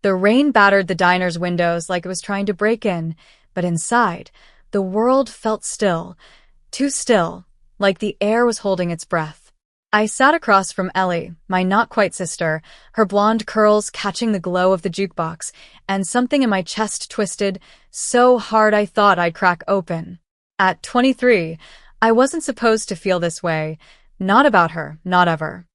The rain battered the diner's windows like it was trying to break in, but inside, the world felt still, too still, like the air was holding its breath. I sat across from Ellie, my not-quite sister, her blonde curls catching the glow of the jukebox, and something in my chest twisted so hard I thought I'd crack open. At 23, I wasn't supposed to feel this way. Not about her, not ever.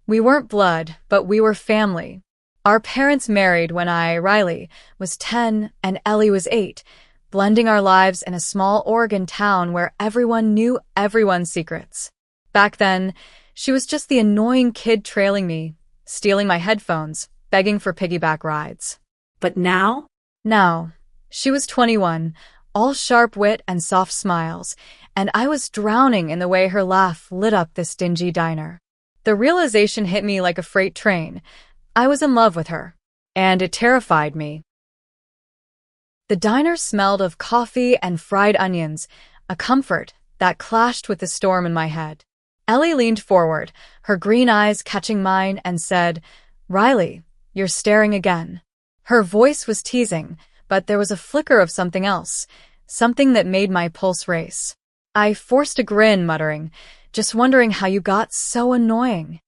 We weren't blood, but we were family. Our parents married when Riley, was 10 and Ellie was 8, blending our lives in a small Oregon town where everyone knew everyone's secrets. Back then, she was just the annoying kid trailing me, stealing my headphones, begging for piggyback rides. But now? Now, she was 21, all sharp wit and soft smiles, and I was drowning in the way her laugh lit up this dingy diner. The realization hit me like a freight train. I was in love with her, and it terrified me. The diner smelled of coffee and fried onions, a comfort that clashed with the storm in my head. Ellie leaned forward, her green eyes catching mine, and said, "Riley, you're staring again." Her voice was teasing, but there was a flicker of something else, something that made my pulse race. I forced a grin, muttering, "Just wondering how you got so annoying."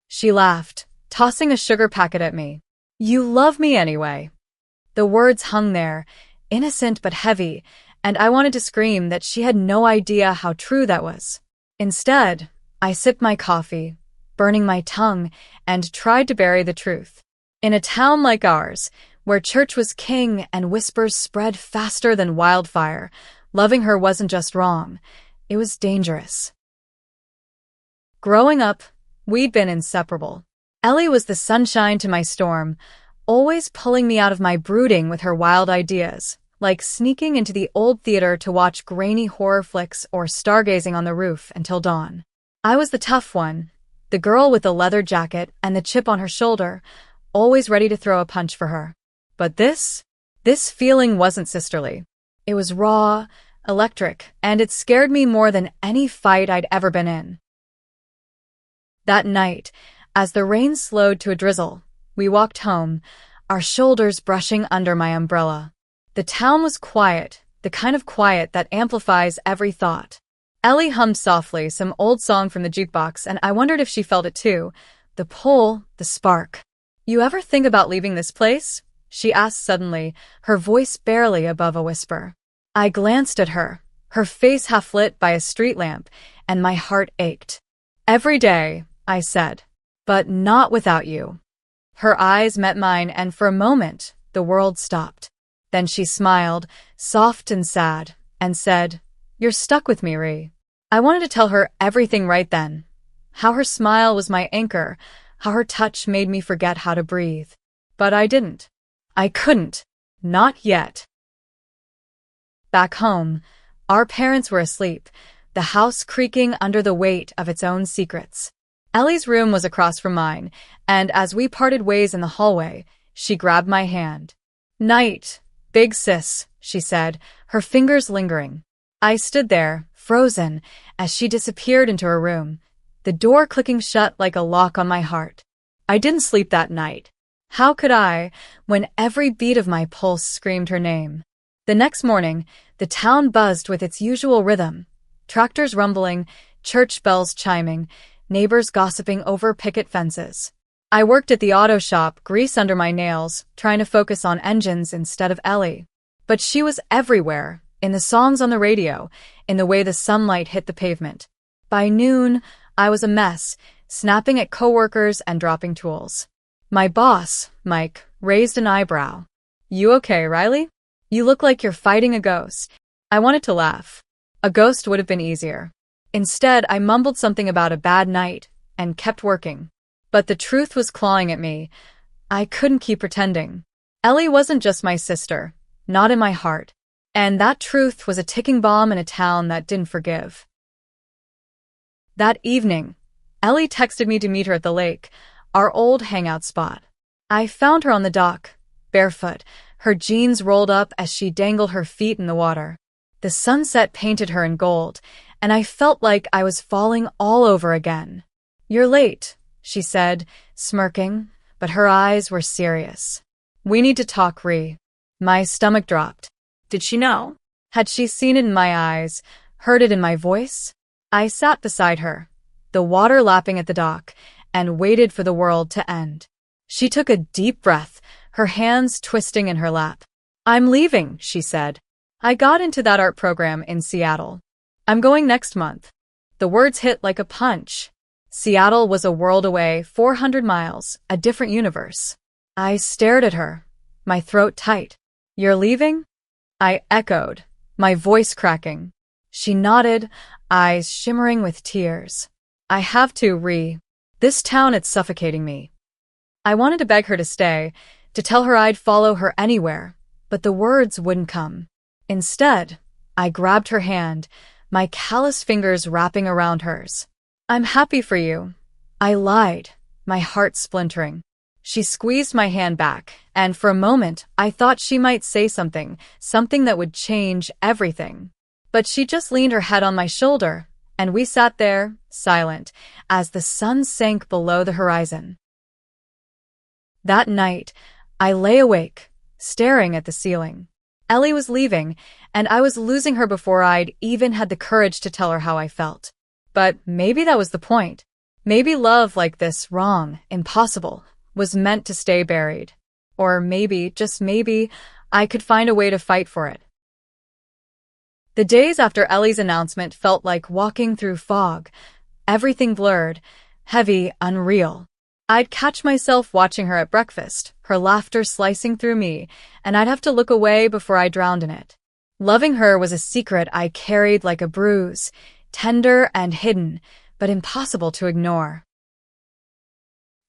She laughed, tossing a sugar packet at me. "You love me anyway." The words hung there, innocent but heavy, and I wanted to scream that she had no idea how true that was. Instead, I sipped my coffee, burning my tongue, and tried to bury the truth. In a town like ours, where church was king and whispers spread faster than wildfire, loving her wasn't just wrong, it was dangerous. Growing up, we'd been inseparable. Ellie was the sunshine to my storm, always pulling me out of my brooding with her wild ideas, like sneaking into the old theater to watch grainy horror flicks or stargazing on the roof until dawn. I was the tough one, the girl with the leather jacket and the chip on her shoulder, always ready to throw a punch for her. But this feeling wasn't sisterly. It was raw, electric, and it scared me more than any fight I'd ever been in. That night, as the rain slowed to a drizzle, we walked home, our shoulders brushing under my umbrella. The town was quiet, the kind of quiet that amplifies every thought. Ellie hummed softly some old song from the jukebox, and I wondered if she felt it too. The pull, the spark. "You ever think about leaving this place?" she asked suddenly, her voice barely above a whisper. I glanced at her, her face half lit by a street lamp, and my heart ached. "Every day," I said, "but not without you." Her eyes met mine, and for a moment, the world stopped. Then she smiled, soft and sad, and said, "You're stuck with me, Ree." I wanted to tell her everything right then. How her smile was my anchor, how her touch made me forget how to breathe. But I didn't. I couldn't. Not yet. Back home, our parents were asleep, the house creaking under the weight of its own secrets. Ellie's room was across from mine, and as we parted ways in the hallway, she grabbed my hand. "Night, big sis," she said, her fingers lingering. I stood there, frozen, as she disappeared into her room, the door clicking shut like a lock on my heart. I didn't sleep that night. How could I, when every beat of my pulse screamed her name? The next morning, the town buzzed with its usual rhythm. Tractors rumbling, church bells chiming, neighbors gossiping over picket fences. I worked at the auto shop, grease under my nails, trying to focus on engines instead of Ellie. But she was everywhere, in the songs on the radio, in the way the sunlight hit the pavement. By noon, I was a mess, snapping at coworkers and dropping tools. My boss, Mike, raised an eyebrow. "You okay, Riley? You look like you're fighting a ghost." I wanted to laugh. A ghost would have been easier. Instead, I mumbled something about a bad night and kept working. But the truth was clawing at me. I couldn't keep pretending. Ellie wasn't just my sister, not in my heart. And that truth was a ticking bomb in a town that didn't forgive. That evening, Ellie texted me to meet her at the lake, our old hangout spot. I found her on the dock, barefoot, her jeans rolled up as she dangled her feet in the water. The sunset painted her in gold, and I felt like I was falling all over again. "You're late," she said, smirking, but her eyes were serious. "We need to talk, Ree." My stomach dropped. Did she know? Had she seen it in my eyes, heard it in my voice? I sat beside her, the water lapping at the dock, and waited for the world to end. She took a deep breath, her hands twisting in her lap. "I'm leaving," she said. "I got into that art program in Seattle. I'm going next month." The words hit like a punch. Seattle was a world away, 400 miles, a different universe. I stared at her, my throat tight. "You're leaving?" I echoed, my voice cracking. She nodded, eyes shimmering with tears. "I have to, Ree. This town, it's suffocating me." I wanted to beg her to stay, to tell her I'd follow her anywhere, but the words wouldn't come. Instead, I grabbed her hand, my callous fingers wrapping around hers. "I'm happy for you." I lied, my heart splintering. She squeezed my hand back, and for a moment, I thought she might say something that would change everything. But she just leaned her head on my shoulder, and we sat there, silent, as the sun sank below the horizon. That night, I lay awake, staring at the ceiling. Ellie was leaving, and I was losing her before I'd even had the courage to tell her how I felt. But maybe that was the point. Maybe love like this, wrong, impossible, was meant to stay buried. Or maybe, just maybe, I could find a way to fight for it. The days after Ellie's announcement felt like walking through fog. Everything blurred, heavy, unreal. I'd catch myself watching her at breakfast, her laughter slicing through me, and I'd have to look away before I drowned in it. Loving her was a secret I carried like a bruise, tender and hidden, but impossible to ignore.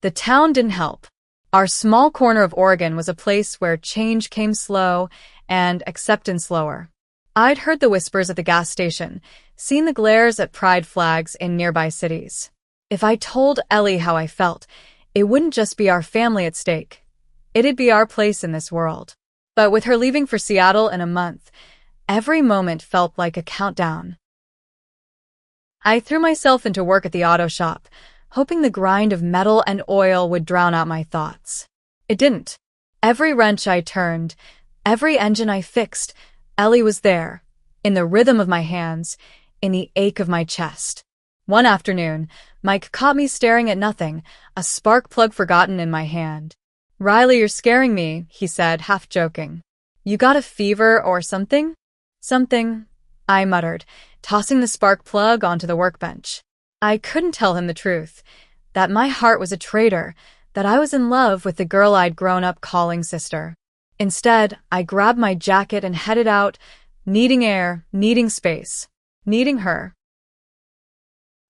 The town didn't help. Our small corner of Oregon was a place where change came slow and acceptance slower. I'd heard the whispers at the gas station, seen the glares at pride flags in nearby cities. If I told Ellie how I felt, it wouldn't just be our family at stake. It'd be our place in this world. But with her leaving for Seattle in a month, every moment felt like a countdown. I threw myself into work at the auto shop, hoping the grind of metal and oil would drown out my thoughts. It didn't. Every wrench I turned, every engine I fixed, Ellie was there, in the rhythm of my hands, in the ache of my chest. One afternoon, Mike caught me staring at nothing, a spark plug forgotten in my hand. "Riley, you're scaring me," he said, half joking. "You got a fever or something?" "Something," I muttered, tossing the spark plug onto the workbench. I couldn't tell him the truth, that my heart was a traitor, that I was in love with the girl I'd grown up calling sister. Instead, I grabbed my jacket and headed out, needing air, needing space, needing her.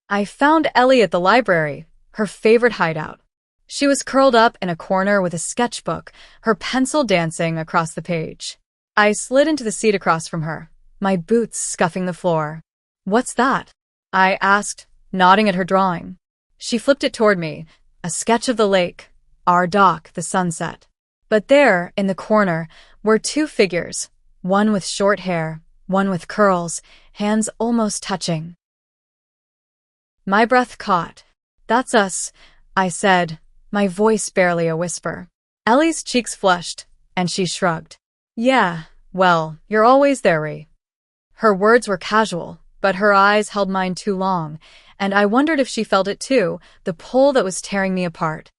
I found Ellie at the library, her favorite hideout. She was curled up in a corner with a sketchbook, her pencil dancing across the page. I slid into the seat across from her, my boots scuffing the floor. "What's that?" I asked, nodding at her drawing. She flipped it toward me, a sketch of the lake, our dock, the sunset. But there, in the corner, were two figures, one with short hair, one with curls, hands almost touching. My breath caught. "That's us," I said, my voice barely a whisper. Ellie's cheeks flushed, and she shrugged. "Yeah, well, you're always there, Ree." Her words were casual, but her eyes held mine too long, and I wondered if she felt it too, the pull that was tearing me apart.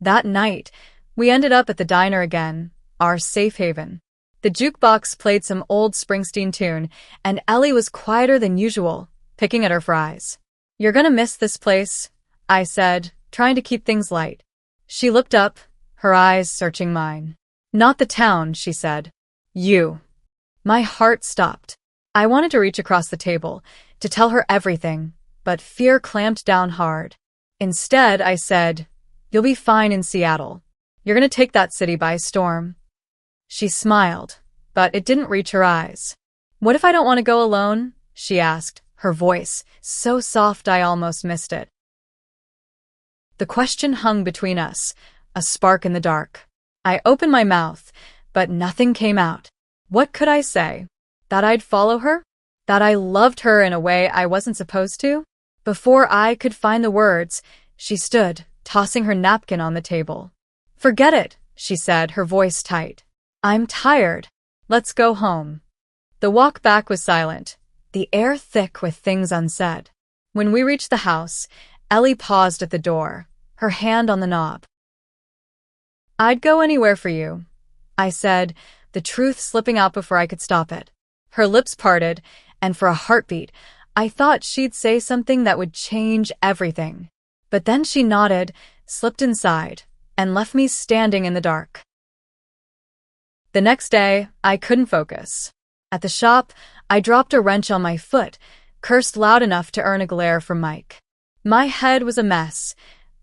That night, we ended up at the diner again, our safe haven. The jukebox played some old Springsteen tune, and Ellie was quieter than usual, picking at her fries. "You're gonna miss this place," I said, trying to keep things light. She looked up, her eyes searching mine. "Not the town," she said. "You." My heart stopped. I wanted to reach across the table, to tell her everything, but fear clamped down hard. Instead, I said, "You'll be fine in Seattle. You're gonna take that city by storm." She smiled, but it didn't reach her eyes. "What if I don't want to go alone?" she asked, her voice so soft I almost missed it. The question hung between us, a spark in the dark. I opened my mouth, but nothing came out. What could I say? That I'd follow her? That I loved her in a way I wasn't supposed to? Before I could find the words, she stood, tossing her napkin on the table. "Forget it," she said, her voice tight. "I'm tired. Let's go home." The walk back was silent, the air thick with things unsaid. When we reached the house, Ellie paused at the door, her hand on the knob. "I'd go anywhere for you," I said, the truth slipping out before I could stop it. Her lips parted, and for a heartbeat, I thought she'd say something that would change everything. But then she nodded, slipped inside, and left me standing in the dark. The next day, I couldn't focus. At the shop, I dropped a wrench on my foot, cursed loud enough to earn a glare from Mike. My head was a mess.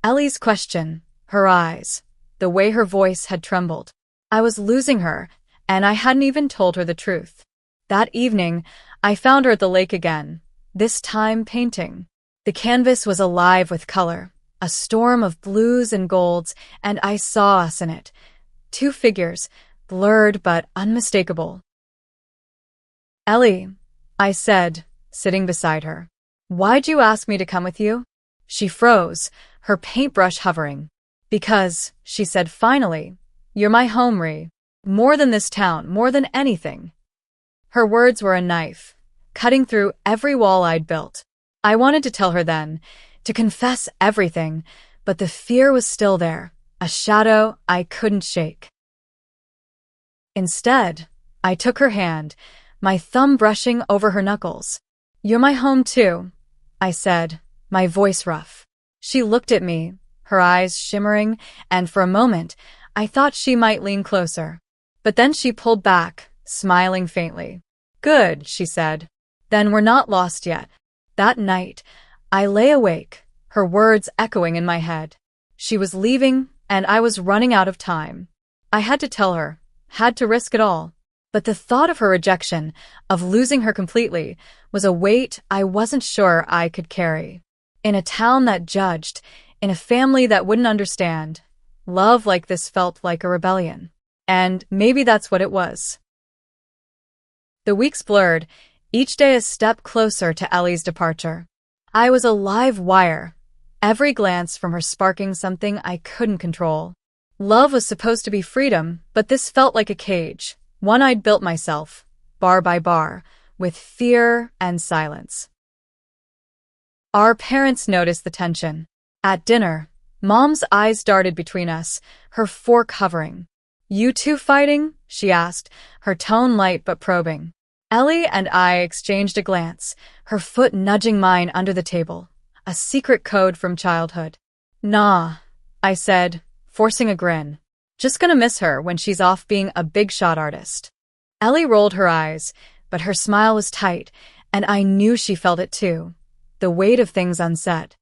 Ellie's question, her eyes, the way her voice had trembled. I was losing her, and I hadn't even told her the truth. That evening, I found her at the lake again, this time painting. The canvas was alive with color, a storm of blues and golds, and I saw us in it. Two figures, blurred but unmistakable. "Ellie," I said, sitting beside her. "Why'd you ask me to come with you?" She froze, her paintbrush hovering. "Because," she said finally, "you're my home, Ree. More than this town, more than anything." Her words were a knife, cutting through every wall I'd built. I wanted to tell her then, to confess everything, but the fear was still there, a shadow I couldn't shake. Instead, I took her hand, my thumb brushing over her knuckles. "You're my home too," I said, my voice rough. She looked at me, her eyes shimmering, and for a moment, I thought she might lean closer. But then she pulled back, smiling faintly. "Good," she said. "Then we're not lost yet." That night, I lay awake, her words echoing in my head. She was leaving, and I was running out of time. I had to tell her, had to risk it all. But the thought of her rejection, of losing her completely, was a weight I wasn't sure I could carry. In a town that judged, in a family that wouldn't understand, love like this felt like a rebellion. And maybe that's what it was. The weeks blurred, each day a step closer to Ellie's departure. I was a live wire, every glance from her sparking something I couldn't control. Love was supposed to be freedom, but this felt like a cage, one I'd built myself, bar by bar, with fear and silence. Our parents noticed the tension. At dinner, Mom's eyes darted between us, her fork hovering. "You two fighting?" she asked, her tone light but probing. Ellie and I exchanged a glance, her foot nudging mine under the table, a secret code from childhood. "Nah," I said, forcing a grin. "Just gonna miss her when she's off being a big shot artist." Ellie rolled her eyes, but her smile was tight, and I knew she felt it too, the weight of things unsaid.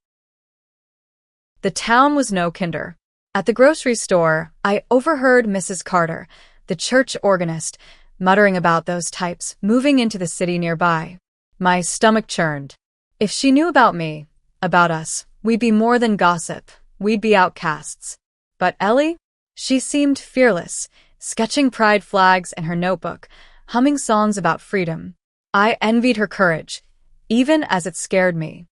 The town was no kinder. At the grocery store, I overheard Mrs. Carter, the church organist, muttering about those types moving into the city nearby. My stomach churned. If she knew about me, about us, we'd be more than gossip, we'd be outcasts. But Ellie? She seemed fearless, sketching pride flags in her notebook, humming songs about freedom. I envied her courage, even as it scared me.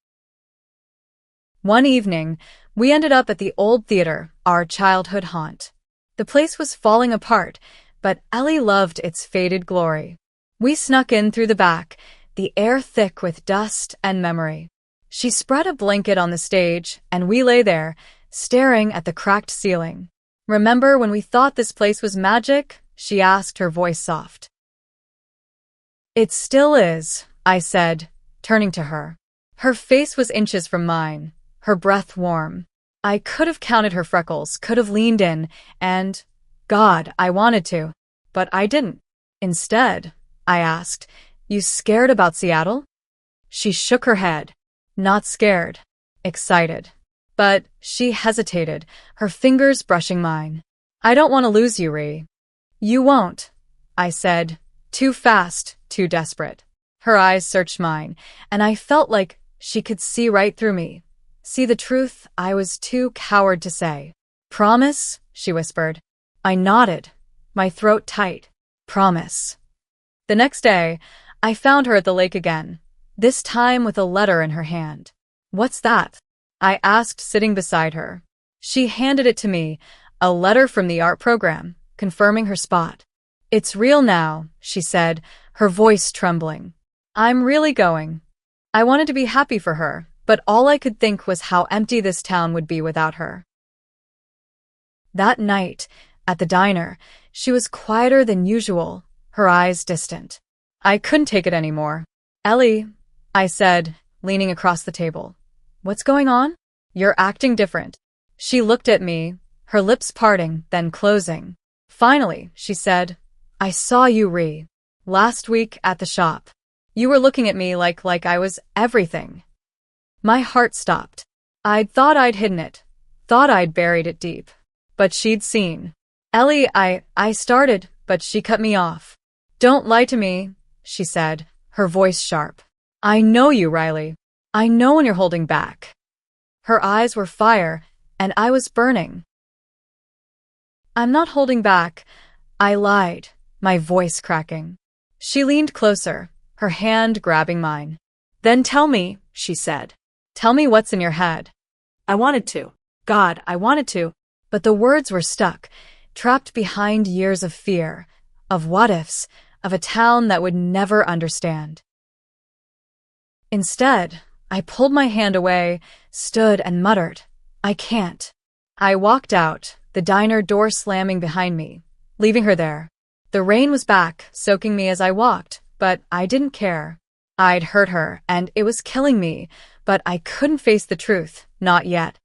One evening, we ended up at the old theater, our childhood haunt. The place was falling apart, but Ellie loved its faded glory. We snuck in through the back, the air thick with dust and memory. She spread a blanket on the stage, and we lay there, staring at the cracked ceiling. "Remember when we thought this place was magic?" she asked, her voice soft. "It still is," I said, turning to her. Her face was inches from mine, her breath warm. I could have counted her freckles, could have leaned in, and, God, I wanted to, but I didn't. Instead, I asked, "You scared about Seattle?" She shook her head. Not scared. Excited. But she hesitated, her fingers brushing mine. "I don't want to lose you, Ree." "You won't," I said, too fast, too desperate. Her eyes searched mine, and I felt like she could see right through me. See the truth I was too coward to say. "Promise?" she whispered. I nodded, my throat tight. "Promise." The next day, I found her at the lake again, this time with a letter in her hand. "What's that?" I asked, sitting beside her. She handed it to me, a letter from the art program, confirming her spot. "It's real now," she said, her voice trembling. "I'm really going." I wanted to be happy for her, but all I could think was how empty this town would be without her. That night, at the diner, she was quieter than usual, her eyes distant. I couldn't take it anymore. "Ellie," I said, leaning across the table. "What's going on? You're acting different." She looked at me, her lips parting, then closing. "Finally," she said, "I saw you, last week at the shop. You were looking at me like I was everything." My heart stopped. I'd thought I'd hidden it, thought I'd buried it deep. But she'd seen. "Ellie, I started, but she cut me off." "Don't lie to me," she said, her voice sharp. "I know you, Riley. I know when you're holding back." Her eyes were fire, and I was burning. "I'm not holding back," I lied, my voice cracking. She leaned closer, her hand grabbing mine. "Then tell me," she said. "Tell me what's in your head." I wanted to. God, I wanted to. But the words were stuck, trapped behind years of fear, of what-ifs, of a town that would never understand. Instead, I pulled my hand away, stood and muttered, "I can't." I walked out, the diner door slamming behind me, leaving her there. The rain was back, soaking me as I walked, but I didn't care. I'd hurt her, and it was killing me, but I couldn't face the truth, not yet.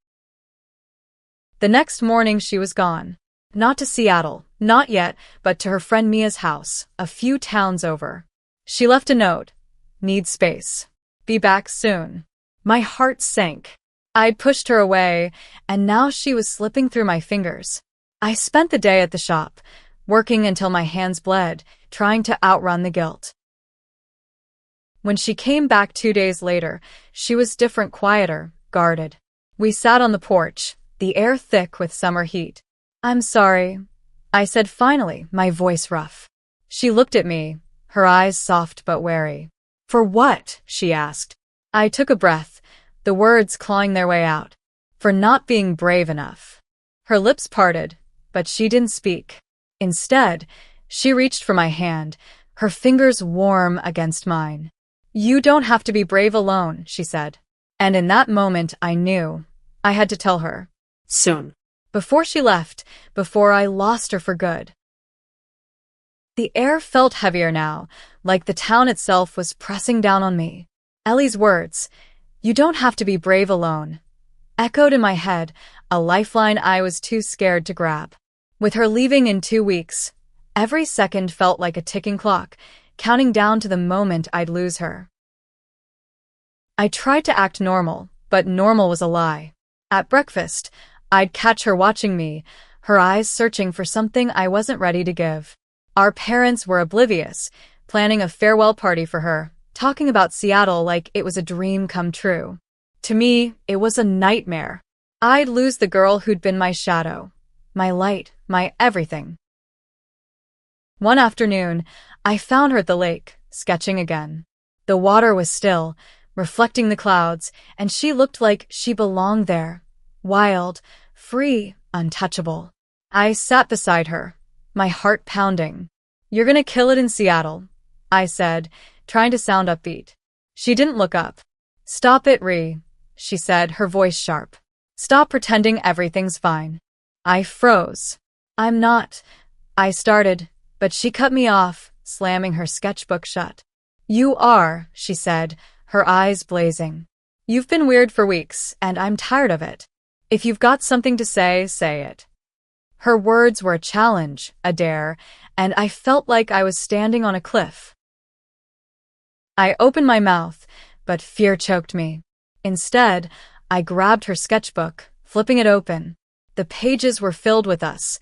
The next morning she was gone. Not to Seattle, not yet, but to her friend Mia's house, a few towns over. She left a note. "Need space. Be back soon." My heart sank. I'd pushed her away, and now she was slipping through my fingers. I spent the day at the shop, working until my hands bled, trying to outrun the guilt. When she came back 2 days later, she was different, quieter, guarded. We sat on the porch, the air thick with summer heat. "I'm sorry," I said finally, my voice rough. She looked at me, her eyes soft but wary. "For what?" she asked. I took a breath, the words clawing their way out. "For not being brave enough." Her lips parted, but she didn't speak. Instead, she reached for my hand, her fingers warm against mine. "You don't have to be brave alone," she said. And in that moment I knew I had to tell her. Soon. Before she left, before I lost her for good. The air felt heavier now, like the town itself was pressing down on me. Ellie's words, "You don't have to be brave alone," echoed in my head, a lifeline I was too scared to grab. With her leaving in 2 weeks, every second felt like a ticking clock, counting down to the moment I'd lose her. I tried to act normal, but normal was a lie. At breakfast, I'd catch her watching me, her eyes searching for something I wasn't ready to give. Our parents were oblivious, planning a farewell party for her, talking about Seattle like it was a dream come true. To me, it was a nightmare. I'd lose the girl who'd been my shadow, my light, my everything. One afternoon, I found her at the lake, sketching again. The water was still, reflecting the clouds, and she looked like she belonged there. Wild, free, untouchable. I sat beside her, my heart pounding. "You're gonna kill it in Seattle," I said, trying to sound upbeat. She didn't look up. "Stop it, she said, her voice sharp. "Stop pretending everything's fine." I froze. "I'm not," I started, but she cut me off, slamming her sketchbook shut. "You are," she said, her eyes blazing. "You've been weird for weeks, and I'm tired of it. If you've got something to say, say it." Her words were a challenge, a dare, and I felt like I was standing on a cliff. I opened my mouth, but fear choked me. Instead, I grabbed her sketchbook, flipping it open. The pages were filled with us,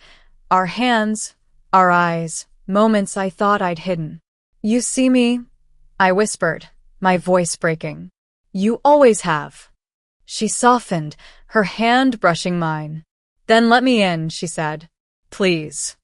our hands, our eyes, moments I thought I'd hidden. "You see me?" I whispered, my voice breaking. "You always have." She softened, her hand brushing mine. "Then let me in," she said. "Please."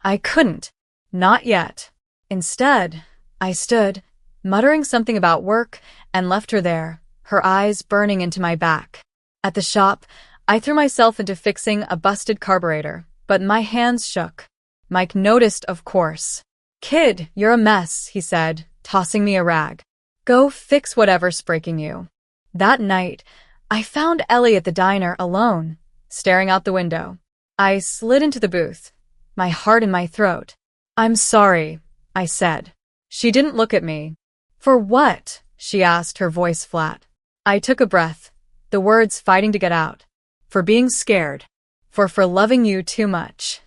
I couldn't. Not yet. Instead, I stood, muttering something about work, and left her there, her eyes burning into my back. At the shop, I threw myself into fixing a busted carburetor, but my hands shook. Mike noticed, of course. "Kid, you're a mess," he said, tossing me a rag. "Go fix whatever's breaking you." That night, I found Ellie at the diner alone, staring out the window. I slid into the booth, my heart in my throat. "I'm sorry," I said. She didn't look at me. "For what?" she asked, her voice flat. I took a breath, the words fighting to get out. "For being scared. For loving you too much."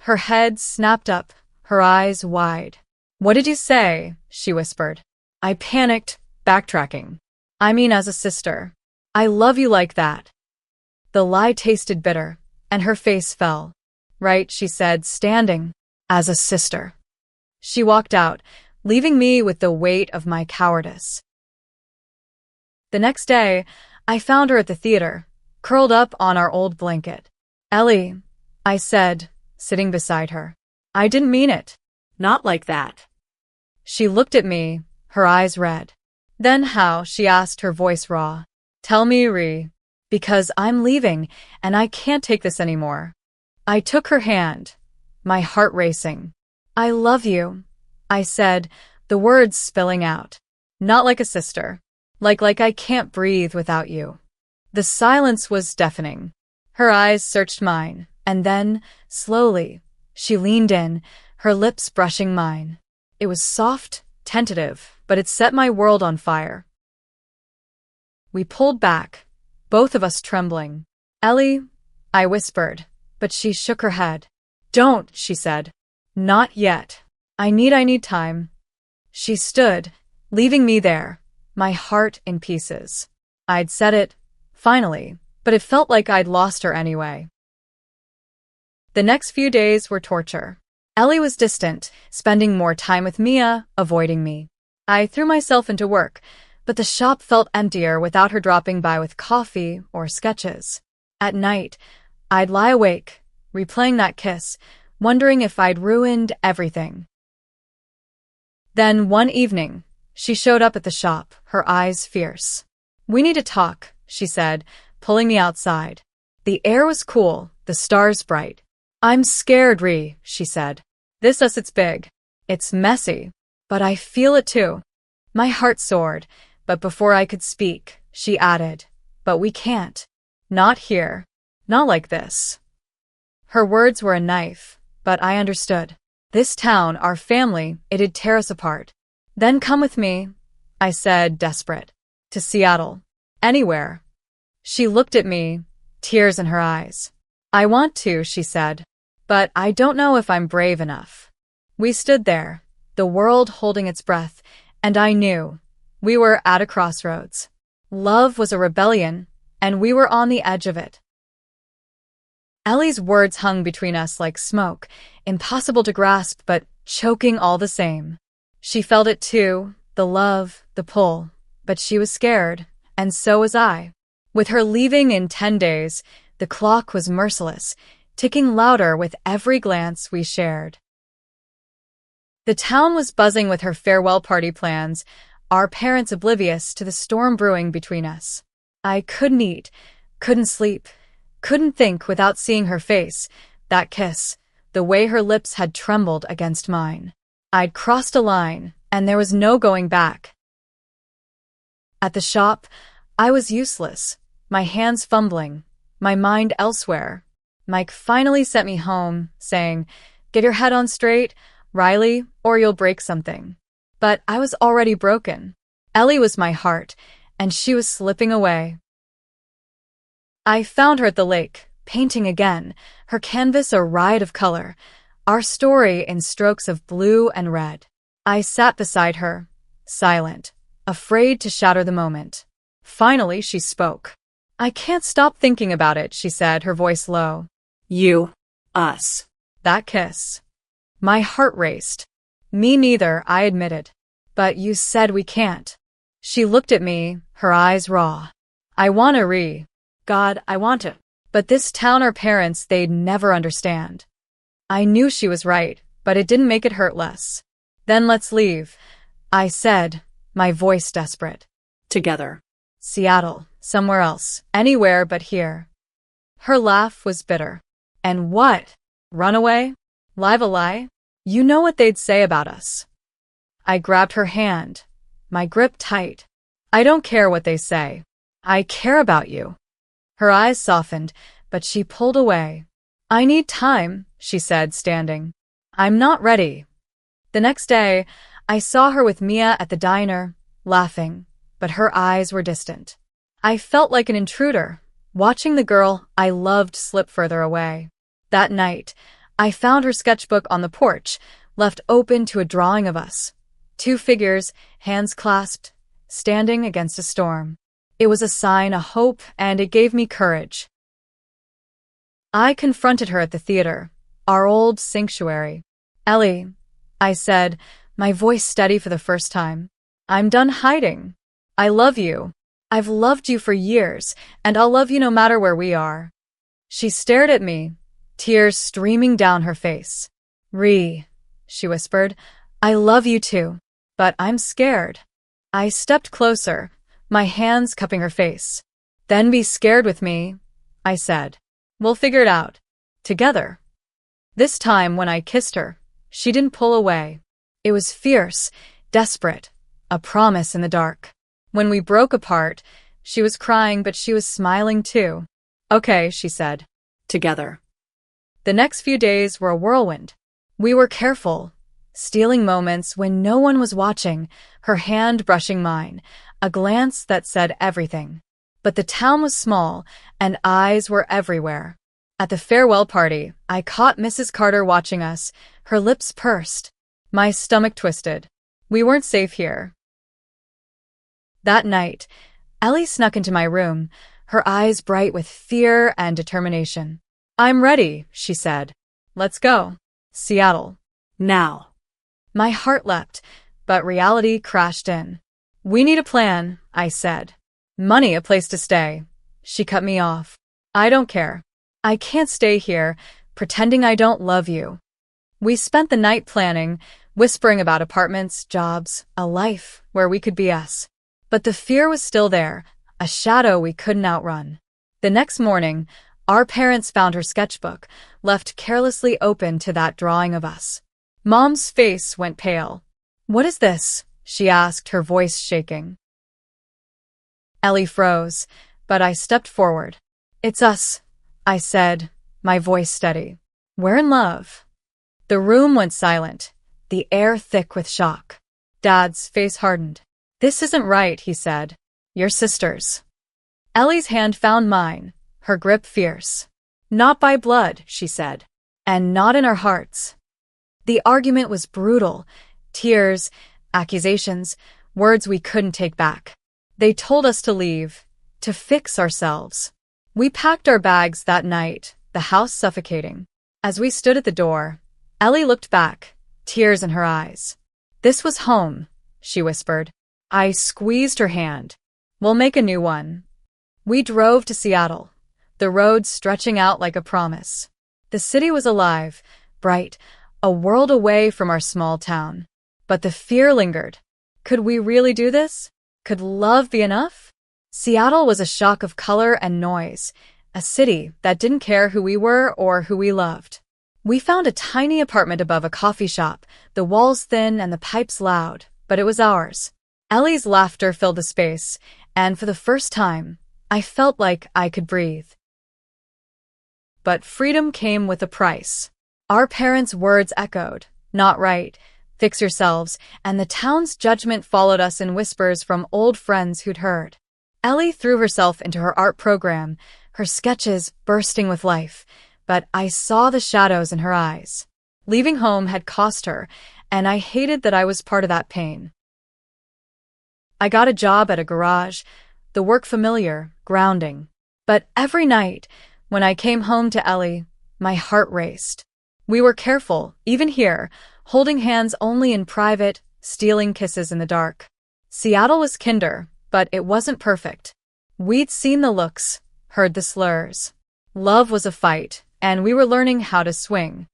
Her head snapped up, her eyes wide. "What did you say?" she whispered. I panicked, backtracking. "I mean as a sister. I love you like that." The lie tasted bitter, and her face fell. "Right," she said, standing. "As a sister." She walked out, leaving me with the weight of my cowardice. The next day, I found her at the theater, curled up on our old blanket. "Ellie," I said, sitting beside her. "I didn't mean it." Not like that. She looked at me, her eyes red. "Then how?" she asked, her voice raw. "Tell me, Ree. Because I'm leaving, and I can't take this anymore." I took her hand, my heart racing. "I love you," I said, the words spilling out. "Not like a sister. Like I can't breathe without you." The silence was deafening. Her eyes searched mine, and then, slowly, she leaned in, her lips brushing mine. It was soft, tentative, but it set my world on fire. We pulled back, both of us trembling. "Ellie," I whispered, but she shook her head. "Don't," she said. "Not yet. I need time." She stood, leaving me there, my heart in pieces. I'd said it, finally, but it felt like I'd lost her anyway. The next few days were torture. Ellie was distant, spending more time with Mia, avoiding me. I threw myself into work, but the shop felt emptier without her dropping by with coffee or sketches. At night, I'd lie awake, replaying that kiss, wondering if I'd ruined everything. Then one evening, she showed up at the shop, her eyes fierce. "We need to talk," she said, pulling me outside. The air was cool, the stars bright. "I'm scared, Ree," she said. It's big. It's messy. But I feel it too." My heart soared, but before I could speak, she added, "But we can't. Not here. Not like this." Her words were a knife, but I understood. This town, our family, it'd tear us apart. "Then come with me," I said, desperate. "To Seattle. Anywhere." She looked at me, tears in her eyes. "I want to," she said, "but I don't know if I'm brave enough." We stood there, the world holding its breath, and I knew we were at a crossroads. Love was a rebellion, and we were on the edge of it. Ellie's words hung between us like smoke, impossible to grasp but choking all the same. She felt it too, the love, the pull, but she was scared, and so was I. With her leaving in 10 days, the clock was merciless, ticking louder with every glance we shared. The town was buzzing with her farewell party plans, our parents oblivious to the storm brewing between us. I couldn't eat, couldn't sleep, couldn't think without seeing her face, that kiss, the way her lips had trembled against mine. I'd crossed a line, and there was no going back. At the shop, I was useless, my hands fumbling, my mind elsewhere. Mike finally sent me home, saying, "Get your head on straight, Riley, or you'll break something." But I was already broken. Ellie was my heart, and she was slipping away. I found her at the lake, painting again, her canvas a riot of color, our story in strokes of blue and red. I sat beside her, silent, afraid to shatter the moment. Finally, she spoke. "I can't stop thinking about it," she said, her voice low. You. Us. That kiss. My heart raced. "Me neither," I admitted. "But you said we can't." She looked at me, her eyes raw. "I want to God, I want to. But this town, our parents, they'd never understand." I knew she was right, but it didn't make it hurt less. "Then let's leave," I said, my voice desperate. Together. Seattle, somewhere else, anywhere but here. Her laugh was bitter. And what? Run away? Live a lie? You know what they'd say about us. I grabbed her hand, my grip tight. I don't care what they say. I care about you. Her eyes softened, but she pulled away. I need time, she said, standing. I'm not ready. The next day, I saw her with Mia at the diner, laughing, but her eyes were distant. I felt like an intruder, watching the girl I loved slip further away. That night, I found her sketchbook on the porch, left open to a drawing of us. 2 figures, hands clasped, standing against a storm. It was a sign of hope, and it gave me courage. I confronted her at the theater, our old sanctuary. Ellie, I said, my voice steady for the first time. I'm done hiding. I love you. I've loved you for years, and I'll love you no matter where we are. She stared at me, tears streaming down her face. Ree, she whispered, I love you too, but I'm scared. I stepped closer, my hands cupping her face. Then be scared with me, I said. We'll figure it out. Together. This time when I kissed her, she didn't pull away. It was fierce, desperate, a promise in the dark. When we broke apart, she was crying, but she was smiling too. Okay, she said. Together. The next few days were a whirlwind. We were careful, stealing moments when no one was watching, her hand brushing mine, a glance that said everything. But the town was small, and eyes were everywhere. At the farewell party, I caught Mrs. Carter watching us, her lips pursed. My stomach twisted. We weren't safe here. That night, Ellie snuck into my room, her eyes bright with fear and determination. I'm ready, she said. Let's go. Seattle. Now. My heart leapt, but reality crashed in. We need a plan, I said. Money, a place to stay. She cut me off. I don't care. I can't stay here, pretending I don't love you. We spent the night planning, whispering about apartments, jobs, a life where we could be us. But the fear was still there, a shadow we couldn't outrun. The next morning, our parents found her sketchbook, left carelessly open to that drawing of us. Mom's face went pale. What is this? She asked, her voice shaking. Ellie froze, but I stepped forward. It's us, I said, my voice steady. We're in love. The room went silent, the air thick with shock. Dad's face hardened. This isn't right, he said. You're sisters. Ellie's hand found mine, her grip fierce. Not by blood, she said, and not in our hearts. The argument was brutal. Tears, accusations, words we couldn't take back. They told us to leave, to fix ourselves. We packed our bags that night, the house suffocating. As we stood at the door, Ellie looked back, tears in her eyes. This was home, she whispered. I squeezed her hand. We'll make a new one. We drove to Seattle, the roads stretching out like a promise. The city was alive, bright, a world away from our small town. But the fear lingered. Could we really do this? Could love be enough? Seattle was a shock of color and noise, a city that didn't care who we were or who we loved. We found a tiny apartment above a coffee shop, the walls thin and the pipes loud, but it was ours. Ellie's laughter filled the space, and for the first time, I felt like I could breathe. But freedom came with a price. Our parents' words echoed, not right, fix yourselves, and the town's judgment followed us in whispers from old friends who'd heard. Ellie threw herself into her art program, her sketches bursting with life, but I saw the shadows in her eyes. Leaving home had cost her, and I hated that I was part of that pain. I got a job at a garage, the work familiar, grounding. But every night, when I came home to Ellie, my heart raced. We were careful, even here, holding hands only in private, stealing kisses in the dark. Seattle was kinder, but it wasn't perfect. We'd seen the looks, heard the slurs. Love was a fight, and we were learning how to swing.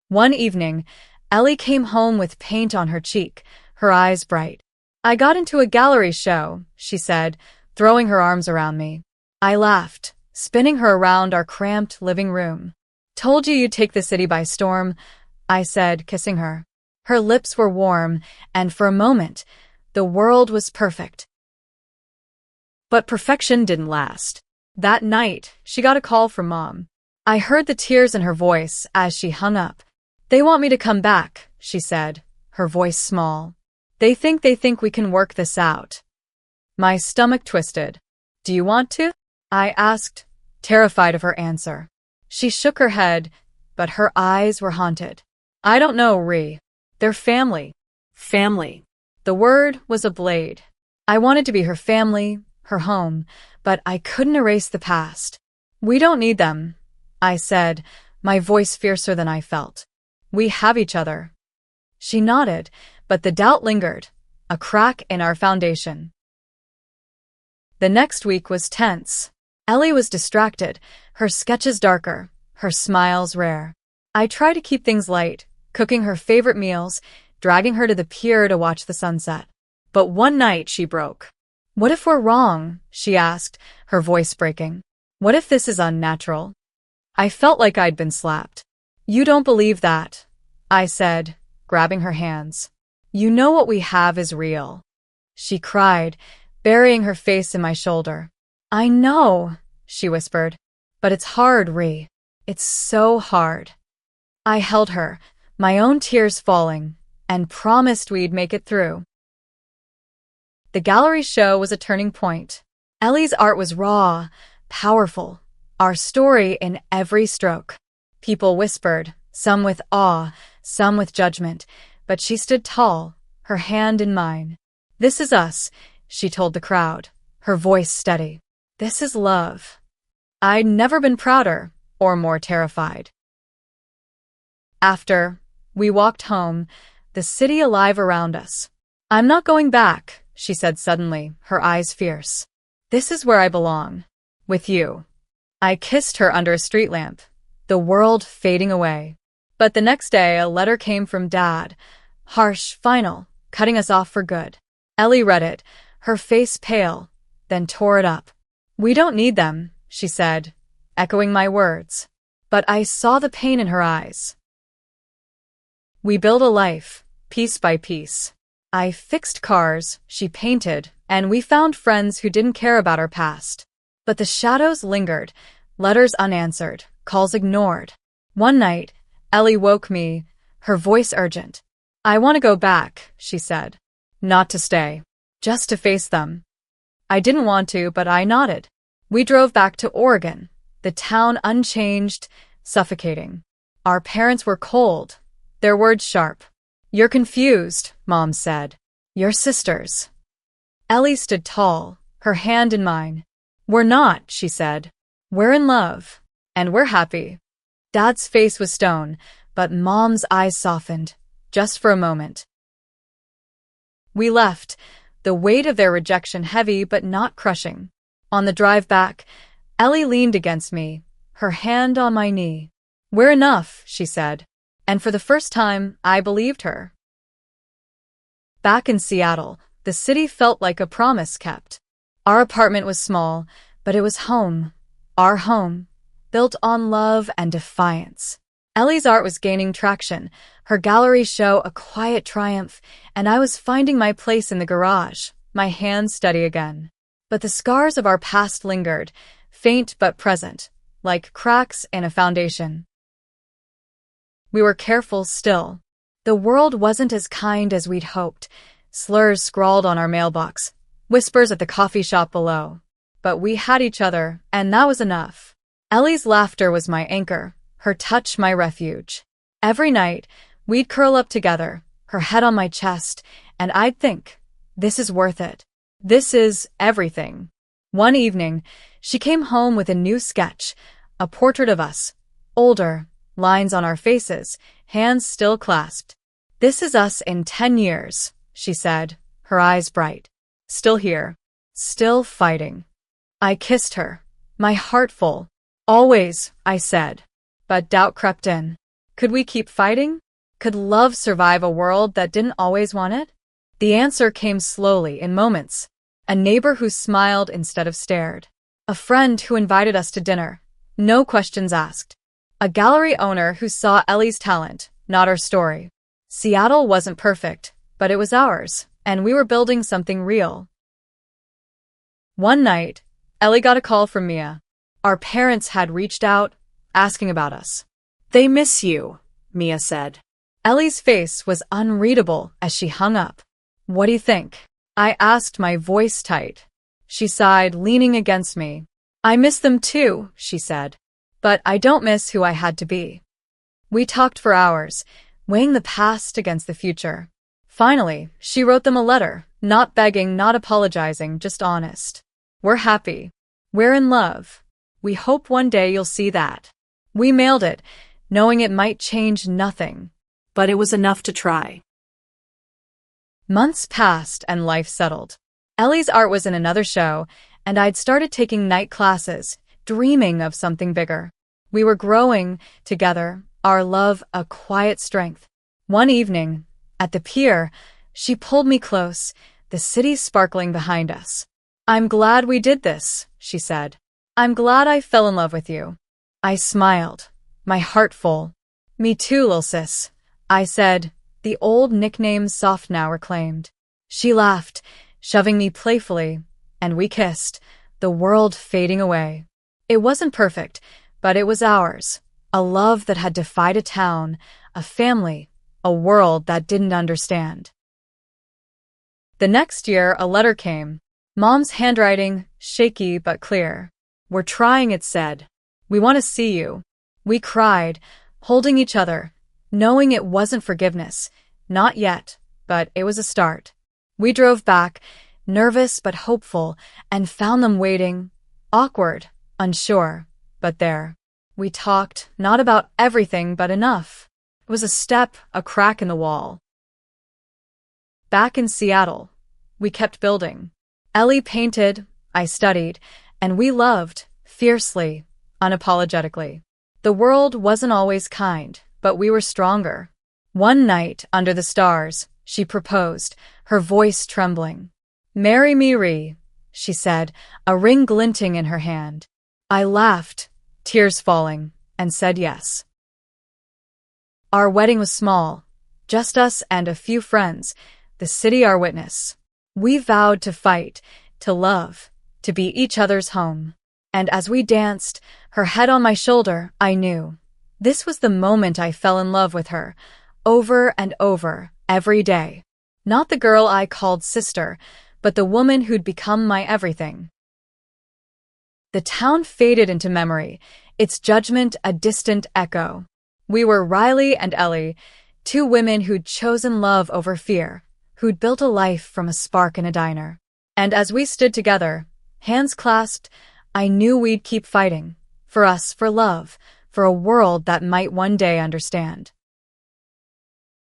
One evening, Ellie came home with paint on her cheek, her eyes bright. I got into a gallery show, she said, throwing her arms around me. I laughed, spinning her around our cramped living room. "Told you you'd take the city by storm," I said, kissing her. Her lips were warm, and for a moment, the world was perfect. But perfection didn't last. That night, she got a call from Mom. I heard the tears in her voice as she hung up. "They want me to come back," she said, her voice small. They think we can work this out." My stomach twisted. "Do you want to?" I asked, terrified of her answer. She shook her head, but her eyes were haunted. "I don't know, Ree. They're family." Family. The word was a blade. I wanted to be her family, her home, but I couldn't erase the past. "We don't need them," I said, my voice fiercer than I felt. "We have each other." She nodded, but the doubt lingered, a crack in our foundation. The next week was tense. Ellie was distracted, her sketches darker, her smiles rare. I tried to keep things light, cooking her favorite meals, dragging her to the pier to watch the sunset. But one night she broke. "What if we're wrong?" she asked, her voice breaking. "What if this is unnatural?" I felt like I'd been slapped. "You don't believe that," I said, grabbing her hands. "You know what we have is real." She cried, burying her face in my shoulder. "I know," she whispered. "But it's hard, Ree. It's so hard." I held her, my own tears falling, and promised we'd make it through. The gallery show was a turning point. Ellie's art was raw, powerful, our story in every stroke. People whispered, some with awe, some with judgment, but she stood tall, her hand in mine. "This is us," she told the crowd, her voice steady. "This is love." I'd never been prouder or more terrified. After, we walked home, the city alive around us. "I'm not going back," she said suddenly, her eyes fierce. "This is where I belong. With you." I kissed her under a street lamp, the world fading away. But the next day, a letter came from Dad. Harsh, final, cutting us off for good. Ellie read it, her face pale, then tore it up. "We don't need them," she said, echoing my words. But I saw the pain in her eyes. We built a life, piece by piece. I fixed cars, she painted, and we found friends who didn't care about our past. But the shadows lingered, letters unanswered, calls ignored. One night, Ellie woke me, her voice urgent. "I want to go back," she said. "Not to stay. Just to face them." I didn't want to, but I nodded. We drove back to Oregon, the town unchanged, suffocating. Our parents were cold, their words sharp. "You're confused," Mom said. "You're sisters." Ellie stood tall, her hand in mine. "We're not," she said. "We're in love. And we're happy." Dad's face was stone, but Mom's eyes softened, just for a moment. We left, the weight of their rejection heavy but not crushing. On the drive back, Ellie leaned against me, her hand on my knee. "We're enough," she said. And for the first time, I believed her. Back in Seattle, the city felt like a promise kept. Our apartment was small, but it was home. Our home, built on love and defiance. Ellie's art was gaining traction, her gallery show a quiet triumph, and I was finding my place in the garage, my hands steady again. But the scars of our past lingered, faint but present, like cracks in a foundation. We were careful still. The world wasn't as kind as we'd hoped, slurs scrawled on our mailbox, whispers at the coffee shop below. But we had each other, and that was enough. Ellie's laughter was my anchor, her touch my refuge. Every night, we'd curl up together, her head on my chest, and I'd think, this is worth it. This is everything. One evening, she came home with a new sketch, a portrait of us, older, lines on our faces, hands still clasped. "This is us in 10 years, she said, her eyes bright. "Still here. Still fighting." I kissed her, my heart full. "Always," I said. But doubt crept in. Could we keep fighting? Could love survive a world that didn't always want it? The answer came slowly, in moments. A neighbor who smiled instead of stared. A friend who invited us to dinner. No questions asked. A gallery owner who saw Ellie's talent, not our story. Seattle wasn't perfect, but it was ours, and we were building something real. One night, Ellie got a call from Mia. Our parents had reached out, asking about us. They miss you, Mia said. Ellie's face was unreadable as she hung up. What do you think? I asked, my voice tight. She sighed, leaning against me. I miss them too, she said. But I don't miss who I had to be. We talked for hours, weighing the past against the future. Finally, she wrote them a letter, not begging, not apologizing, just honest. We're happy. We're in love. We hope one day you'll see that. We mailed it, knowing it might change nothing. But it was enough to try. Months passed and life settled. Ellie's art was in another show, and I'd started taking night classes, dreaming of something bigger. We were growing together, our love a quiet strength. One evening, at the pier, she pulled me close, the city sparkling behind us. I'm glad we did this, she said. I'm glad I fell in love with you. I smiled, my heart full. Me too, lil' sis, I said, the old nickname soft now reclaimed. She laughed, shoving me playfully, and we kissed, the world fading away. It wasn't perfect, but it was ours. A love that had defied a town, a family, a world that didn't understand. The next year, a letter came. Mom's handwriting, shaky but clear. We're trying, it said. We want to see you. We cried, holding each other, knowing it wasn't forgiveness. Not yet, but it was a start. We drove back, nervous but hopeful, and found them waiting, awkward, unsure, but there. We talked, not about everything but enough. It was a step, a crack in the wall. Back in Seattle, we kept building. Ellie painted, I studied, and we loved, fiercely, unapologetically. The world wasn't always kind, but we were stronger. One night, under the stars, she proposed, her voice trembling. Marry me, Ree, she said, a ring glinting in her hand. I laughed, tears falling, and said yes. Our wedding was small, just us and a few friends, the city our witness. We vowed to fight, to love, to be each other's home. And as we danced, her head on my shoulder, I knew. This was the moment I fell in love with her, over and over, every day. Not the girl I called sister, but the woman who'd become my everything. The town faded into memory, its judgment a distant echo. We were Riley and Ellie, two women who'd chosen love over fear, who'd built a life from a spark in a diner. And as we stood together, hands clasped, I knew we'd keep fighting. For us, for love, for a world that might one day understand.